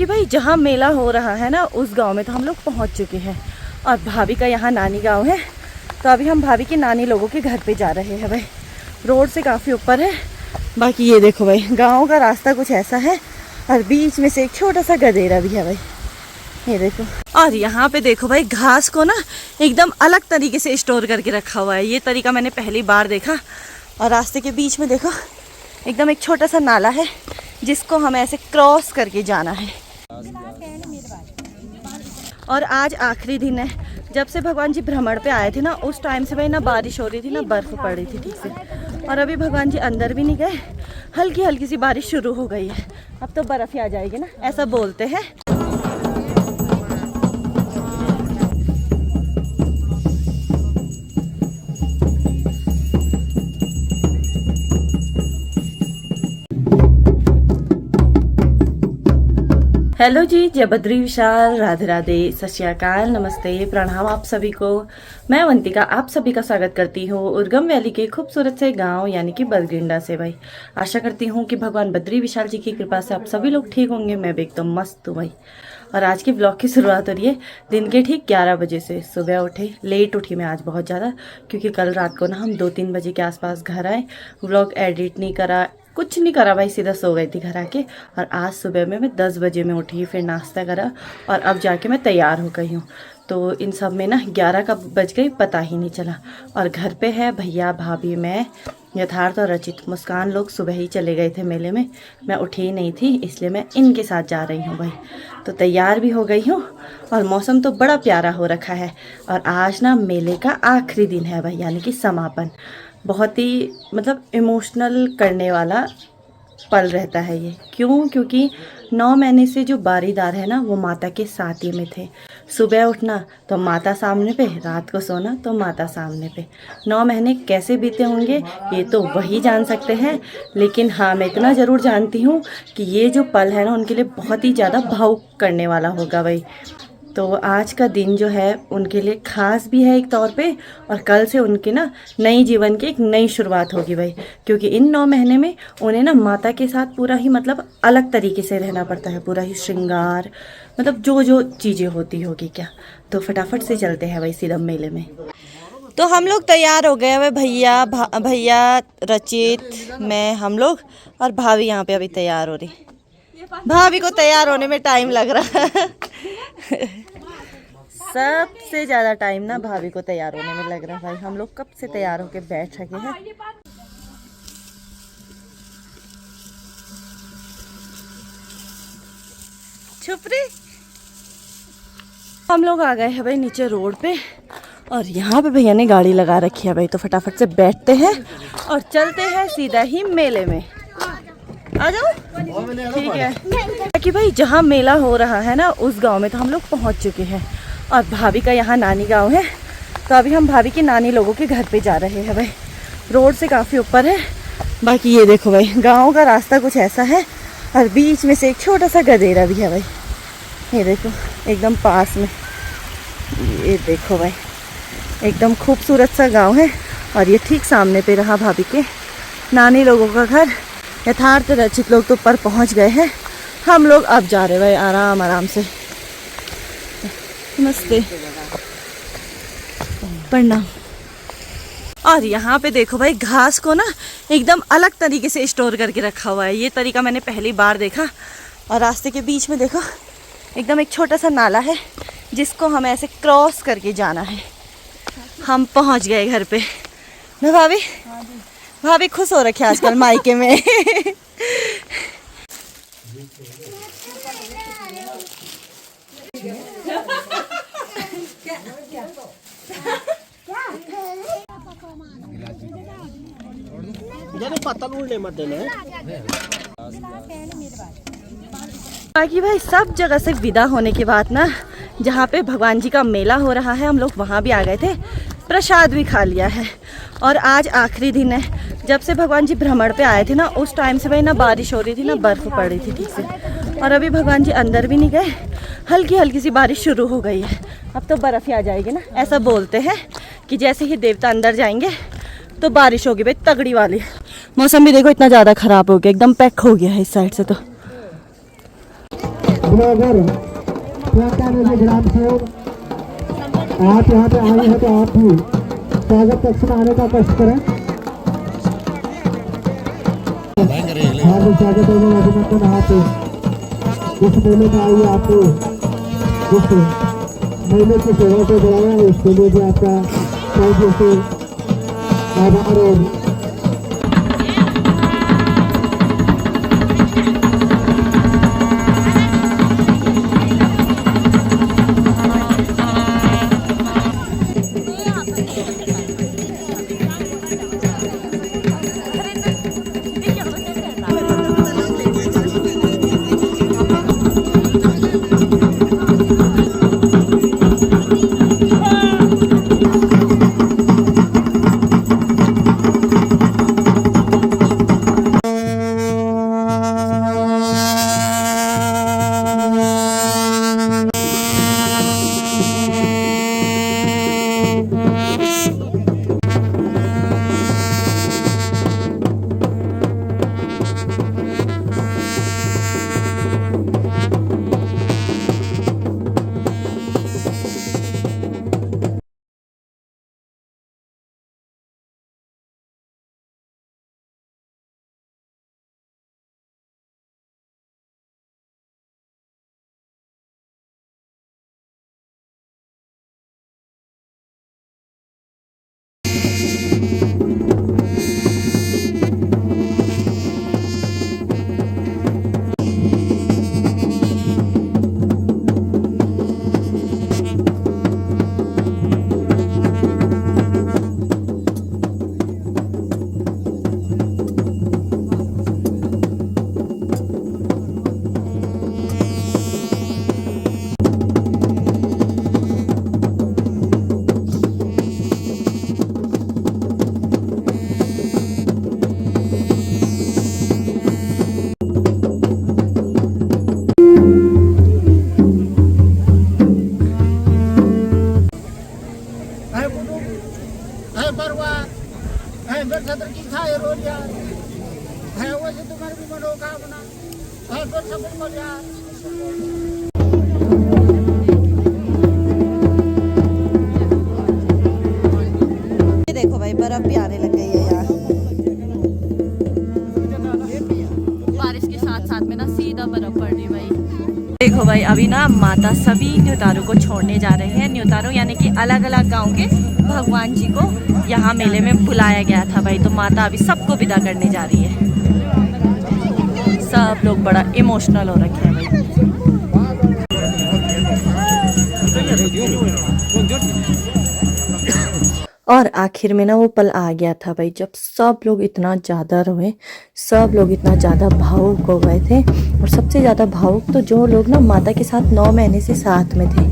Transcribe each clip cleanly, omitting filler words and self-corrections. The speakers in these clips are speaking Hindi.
कि भाई जहाँ मेला हो रहा है ना उस गांव में तो हम लोग पहुँच चुके हैं। और भाभी का यहाँ नानी गांव है, तो अभी हम भाभी के नानी लोगों के घर पे जा रहे हैं। भाई रोड से काफ़ी ऊपर है। बाकी ये देखो भाई गांव का रास्ता कुछ ऐसा है और बीच में से एक छोटा सा गदेरा भी है भाई, ये देखो। और यहाँ पे देखो भाई घास को ना एकदम अलग तरीके से स्टोर करके रखा हुआ है। ये तरीका मैंने पहली बार देखा। और रास्ते के बीच में देखो एकदम एक छोटा सा नाला है जिसको हमें ऐसे क्रॉस करके जाना है। और आज आखिरी दिन है। जब से भगवान जी भ्रमण पे आए थे ना उस टाइम से भाई ना बारिश हो रही थी ना बर्फ़ पड़ रही थी ठीक से। और अभी भगवान जी अंदर भी नहीं गए, हल्की हल्की सी बारिश शुरू हो गई है। अब तो बर्फ़ ही आ जाएगी ना, ऐसा बोलते हैं। हेलो जी, जय बद्री विशाल, राधे राधे, सत श्री अकाल, नमस्ते, प्रणाम आप सभी को। मैं अवंतिका आप सभी का स्वागत करती हूँ उर्गम वैली के खूबसूरत से गांव यानी कि बरगिंडा से। भाई आशा करती हूँ कि भगवान बद्री विशाल जी की कृपा से आप सभी लोग ठीक होंगे। मैं भी एकदम मस्त हूँ भाई। और आज के ब्लॉग की शुरुआत हो रही है दिन के ठीक 11 बजे से। सुबह उठे, लेट उठी मैं आज बहुत ज़्यादा, क्योंकि कल रात को ना हम 2-3 बजे के आसपास घर आए। व्लॉग एडिट नहीं करा, कुछ नहीं करा भाई, सीधा सो गई थी घर आके। और आज सुबह में मैं 10 बजे में उठी, फिर नाश्ता करा और अब जाके मैं तैयार हो गई हूँ। तो इन सब में ना 11 कब बज गई पता ही नहीं चला। और घर पे है भैया, भाभी, मैं, यथार्थ और रचित। मुस्कान लोग सुबह ही चले गए थे मेले में, मैं उठी ही नहीं थी, इसलिए मैं इनके साथ जा रही हूँ भाई। तो तैयार भी हो गई हूँ और मौसम तो बड़ा प्यारा हो रखा है। और आज ना मेले का आखिरी दिन है भाई, यानी कि समापन। बहुत ही मतलब इमोशनल करने वाला पल रहता है ये। क्यों? क्योंकि 9 महीने से जो बारीदार है ना वो माता के साथ ही में थे। सुबह उठना तो माता सामने पे, रात को सोना तो माता सामने पे। 9 महीने कैसे बीते होंगे ये तो वही जान सकते हैं। लेकिन हाँ, मैं इतना ज़रूर जानती हूँ कि ये जो पल है ना उनके लिए बहुत ही ज़्यादा भावुक करने वाला होगा भाई। तो आज का दिन जो है उनके लिए ख़ास भी है एक तौर पे। और कल से उनके ना नई जीवन की एक नई शुरुआत होगी भाई। क्योंकि इन 9 महीने में उन्हें ना माता के साथ पूरा ही मतलब अलग तरीके से रहना पड़ता है, पूरा ही श्रृंगार, मतलब जो जो चीज़ें होती होगी क्या। तो फटाफट से चलते हैं भाई सीधा मेले में। तो हम लोग तैयार हो गए हुए, भैया रचित, मैं, हम लोग और भाभी यहाँ पे अभी तैयार हो रही। भाभी को तैयार होने में टाइम लग रहा है सबसे ज़्यादा टाइम ना भाभी को तैयार होने में लग रहा है भाई। हम लोग कब से तैयार होके बैठ रखे हैं। छुप रही। हम लोग आ गए हैं भाई नीचे रोड पे और यहाँ पे भैया ने गाड़ी लगा रखी है भाई। तो फटाफट से बैठते हैं और चलते हैं सीधा ही मेले में। आ जाओ, ठीक है। कि भाई जहाँ मेला हो रहा है ना उस गांव में तो हम लोग पहुँच चुके हैं। और भाभी का यहाँ नानी गांव है, तो अभी हम भाभी के नानी लोगों के घर पे जा रहे हैं भाई। रोड से काफ़ी ऊपर है। बाकी ये देखो भाई गांव का रास्ता कुछ ऐसा है और बीच में से एक छोटा सा गदेरा भी है भाई, ये देखो एकदम पास में। ये देखो भाई एकदम खूबसूरत सा गांव है। और ये ठीक सामने पे रहा भाभी के नानी लोगों का घर। यथार्थ रचित लोग तो ऊपर पहुंच गए हैं, हम लोग अब जा रहे भाई आराम आराम से। नमस्ते, प्रणाम। और यहाँ पे देखो भाई घास को ना एकदम अलग तरीके से स्टोर करके रखा हुआ है। ये तरीका मैंने पहली बार देखा। और रास्ते के बीच में देखो एकदम एक छोटा सा नाला है जिसको हमें ऐसे क्रॉस करके जाना है। हम पहुँच गए घर पे ना भाभी। भाभी खुश हो रखे आजकल मायके में बाकी भाई सब जगह से विदा होने के बाद ना जहाँ पे भगवान जी का मेला हो रहा है हम लोग वहाँ भी आ गए थे, प्रसाद भी खा लिया है। और आज आखिरी दिन है। जब से भगवान जी भ्रमण पे आए थे ना उस टाइम से भाई ना बारिश हो रही थी ना बर्फ़ पड़ रही थी ठीक से। और अभी भगवान जी अंदर भी नहीं गए, हल्की हल्की सी बारिश शुरू हो गई है। अब तो बर्फ़ ही आ जाएगी ना, ऐसा बोलते हैं कि जैसे ही देवता अंदर जाएंगे तो बारिश होगी भाई तगड़ी वाली। मौसम भी देखो इतना ज़्यादा ख़राब हो गया, एकदम पैक हो गया है इस साइड से। तो ब्लॉगर प्रियंका देवी ग्राम सेवक, आप यहाँ पे आए हैं तो आप भी स्वागत कक्ष में आने का कष्ट करें। हार्दिक स्वागत है, अभिनंदन। आप इस मेले में आइए, आपको इस मेले की सेवा को बढ़ाया, इसके लिए भी आपका बहुत बहुत आभार। और देखो भाई, बर्फ भी आने लग गई है यहाँ। बारिश के साथ साथ में ना सीधा बर्फ पड़ रही भाई। देखो भाई, अभी ना माता सभी न्योतारों को छोड़ने जा रहे हैं। न्योतारों यानी कि अलग अलग गांव के भगवान जी को यहाँ मेले में बुलाया गया था भाई, तो माता अभी सबको विदा करने जा रही है। सब लोग बड़ा इमोशनल हो रखे हैं भाई। और आखिर में ना वो पल आ गया था भाई, जब सब लोग इतना ज़्यादा रोए, सब लोग इतना ज़्यादा भावुक हो गए थे। और सबसे ज़्यादा भावुक तो जो लोग ना माता के साथ 9 महीने से साथ में थे,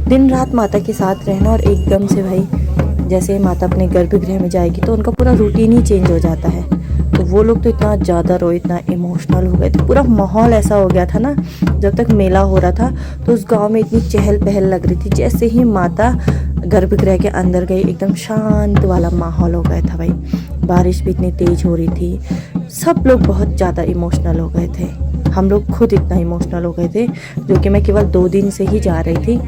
दिन रात माता के साथ रहना, और एकदम से भाई जैसे माता अपने गर्भगृह में जाएगी तो उनका पूरा रूटीन ही चेंज हो जाता है। तो वो लोग तो इतना ज़्यादा रोए, इतना इमोशनल हो गए थे। पूरा माहौल ऐसा हो गया था ना, जब तक मेला हो रहा था तो उस गांव में इतनी चहल पहल लग रही थी। जैसे ही माता गर्भगृह के अंदर गई, एकदम शांत वाला माहौल हो गया था भाई। बारिश भी इतनी तेज़ हो रही थी, सब लोग बहुत ज़्यादा इमोशनल हो गए थे। हम लोग खुद इतना इमोशनल हो गए थे, जो कि मैं केवल 2 दिन से ही जा रही थी,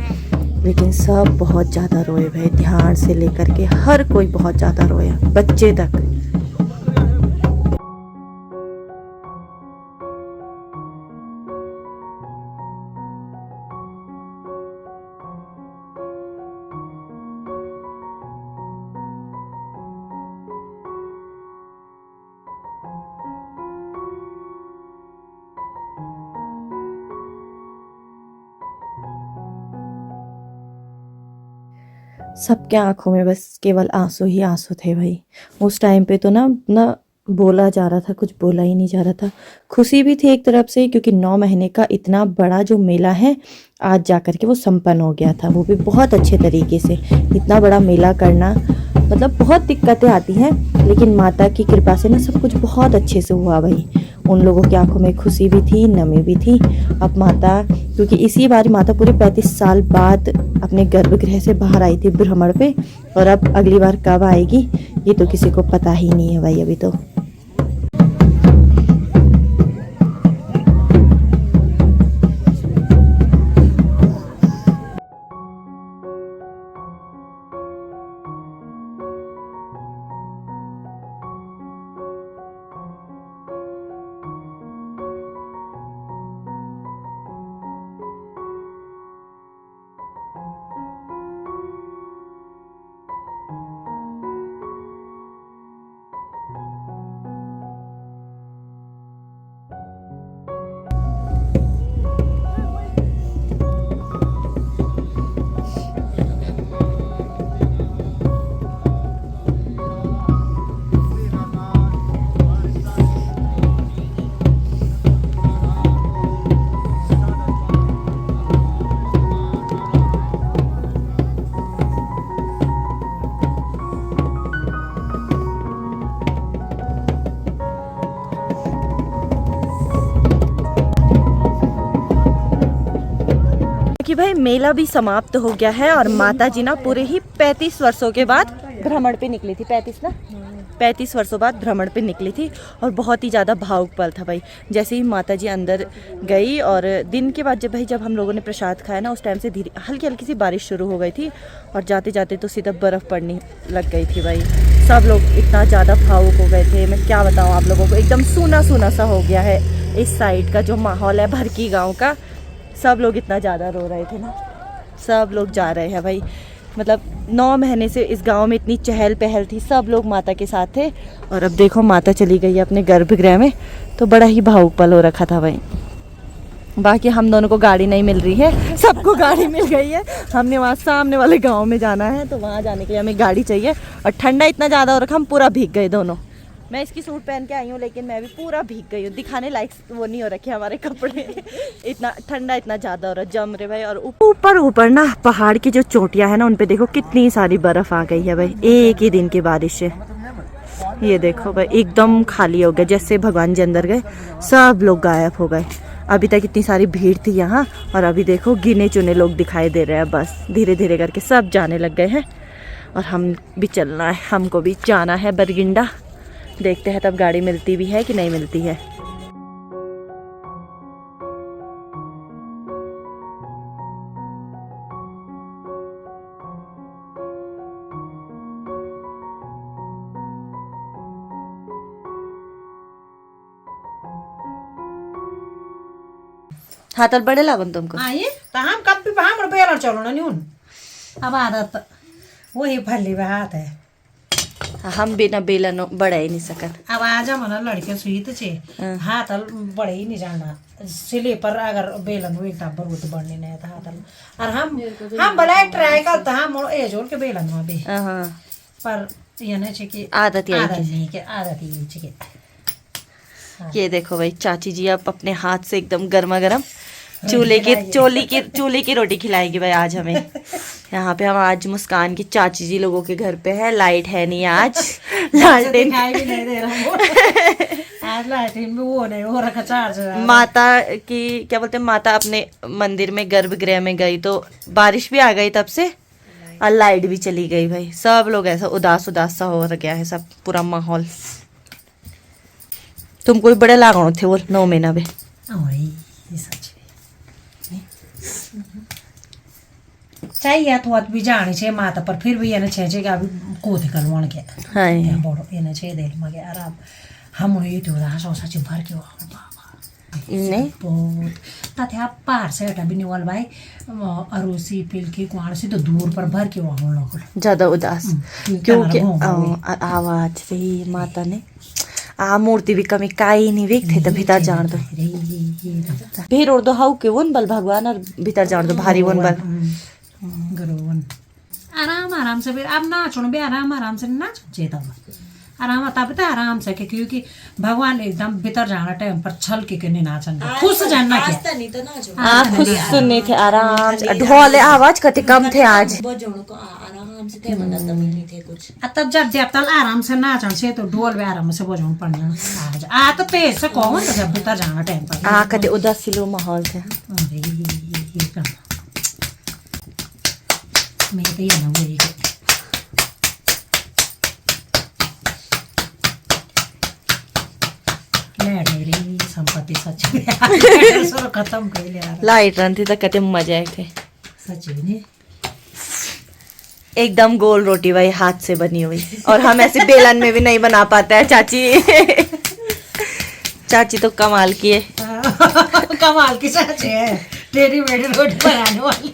लेकिन सब बहुत ज़्यादा रोए भाई। ध्यान से लेकर के हर कोई बहुत ज़्यादा रोया, बच्चे तक। सबके आंखों में बस केवल आंसू ही आंसू थे भाई। उस टाइम पे तो ना बोला जा रहा था, कुछ बोला ही नहीं जा रहा था। खुशी भी थी एक तरफ से, क्योंकि 9 महीने का इतना बड़ा जो मेला है आज जाकर के वो संपन्न हो गया था, वो भी बहुत अच्छे तरीके से। इतना बड़ा मेला करना मतलब बहुत दिक्कतें आती हैं, लेकिन माता की कृपा से ना सब कुछ बहुत अच्छे से हुआ भाई। उन लोगों की आंखों में खुशी भी थी, नमी भी थी। अब माता, क्योंकि इसी बार माता पूरे 35 साल बाद अपने गर्भगृह से बाहर आई थी भ्रमण पे, और अब अगली बार कब आएगी ये तो किसी को पता ही नहीं है भाई अभी तो। क्योंकि भाई मेला भी समाप्त हो गया है और माता जी ना पूरे ही 35 वर्षों के बाद भ्रमण पे निकली थी। 35 वर्षों बाद भ्रमण पे निकली थी और बहुत ही ज़्यादा भावुक पल था भाई। जैसे ही माता जी अंदर गई और दिन के बाद जब हम लोगों ने प्रसाद खाया ना, उस टाइम से धीरे हल्की हल्की सी बारिश शुरू हो गई थी और जाते जाते तो सीधा बर्फ़ पड़ने लग गई थी भाई। सब लोग इतना ज़्यादा भावुक हो गए थे, मैं क्या बताऊँ आप लोगों को। एकदम सूना सूना सा हो गया है इस साइड का जो माहौल है भरकी गाँव का। सब लोग इतना ज़्यादा रो रहे थे ना, सब लोग जा रहे हैं भाई। मतलब 9 महीने से इस गांव में इतनी चहल पहल थी, सब लोग माता के साथ थे। और अब देखो माता चली गई है अपने गर्भगृह में, तो बड़ा ही भावुक पल हो रखा था भाई। बाकी हम दोनों को गाड़ी नहीं मिल रही है, सबको गाड़ी मिल गई है। हमने वहाँ सामने वाले गांव में जाना है, तो वहाँ जाने के लिए हमें गाड़ी चाहिए। और ठंडा इतना ज़्यादा हो रखा, हम पूरा भीग गए दोनों। मैं इसकी सूट पहन के आई हूँ, लेकिन मैं भी पूरा भीग गई हूँ। दिखाने लायक वो नहीं हो रखे हमारे कपड़े। इतना ठंडा इतना ज़्यादा हो रहा, जम रहे भाई। और ऊपर ना पहाड़ की जो चोटियाँ है ना, उन पे देखो कितनी सारी बर्फ आ गई है भाई, एक ही दिन की बारिश से। ये देखो भाई एकदम खाली हो गया, जैसे भगवान जी अंदर गए सब लोग गायब हो गए। अभी तक इतनी सारी भीड़ थी यहाँ, और अभी देखो गिने चुने लोग दिखाई दे रहे हैं। बस धीरे धीरे करके सब जाने लग गए हैं और हम भी चलना है, हमको भी जाना है बरगिंडा। देखते हैं तब गाड़ी मिलती भी है कि नहीं मिलती है। हाथ बड़े लागन तुमको? ये तो हम कब भी हम बेलर चलो ना न्यून। अब आदत वही फली हाथ है। हम बिना बेलन बढ़ा ही नहीं सकन। अब आज हमारा लड़के सुईत छे हाथ बढ़े ही नहीं जाना सिले पर अगर बेलन एक टाबर वो तो बढ़ने नहीं था हाथ। और हम भला ट्राई करता हम ए जोर के बेलन में भी, पर ये नहीं छे कि आदत नहीं के आदत ही छे के। ये देखो भाई चाची जी अब अपने हाथ से एकदम गर्मा गर्म चूल्हे की रोटी खिलाएगी भाई आज हमें। यहाँ पे हम आज मुस्कान की चाची जी लोगों के घर पे है, लाइट है नहीं आज। लालटेन भी नहीं दे रहा आज लालटेन में वो नहीं हो रखा चार्ज। माता की क्या बोलते हैं, माता अपने मंदिर में गर्भगृह में गई तो बारिश भी आ गई तब से, और लाइट भी चली गई भाई। सब लोग ऐसा उदास उदास सा हो गया है सब पूरा माहौल। तुमको भी बड़े लागण थे वो 9 महीना में। चाहिए थोड़ा भी जाने छे माता, पर फिर भी ये न छे कि अभी कोथे करवाण के हां ये बड़ो ये न छे देल मगे आराम हम ये तो रासो सच भर के बाबा नहीं बहुत ताथे आप पार से हटा भी निवल भाई अरोसी पिल के कुआड़ से तो दूर पर भर के वहां लोग ज्यादा उदास, क्योंकि आवाज रही माता ने आ मूर्ति भी कमी काई नहीं वेखते तो भीतर जान दो भीड़ और दो हाउ के वन बल भगवान और भीतर जान दो भारी वन बल गरोवन आराम से भी अब नाचो भी आराम से नाच चेता आराम तब तो आराम से क्योंकि भगवान एकदम भीतर जाना टाइम पर छल के नहीं नाचन खुश जानना क्या खुश सुनने थे आराम से ढोले आवाज कते कम थे आज तब जब तल आराम से नाचन से तो ढोल भी आराम से बजाउन पड़ना आ तो तेज से कौन तो जब भीतर जाना टाइम पर आ कते उदासीलो माहौल थे। मैं तो ये ना वही संपत्ति सच खत्म कर लिया लाइट रन थी तो कते मजा आए थे सच में एकदम गोल रोटी भाई हाथ से बनी हुई, और हम ऐसे बेलन में भी नहीं बना पाते हैं चाची। चाची तो कमाल की है। कमाल की चाची है, टेढ़ी मेढ़ी रोटी बनाने वाली।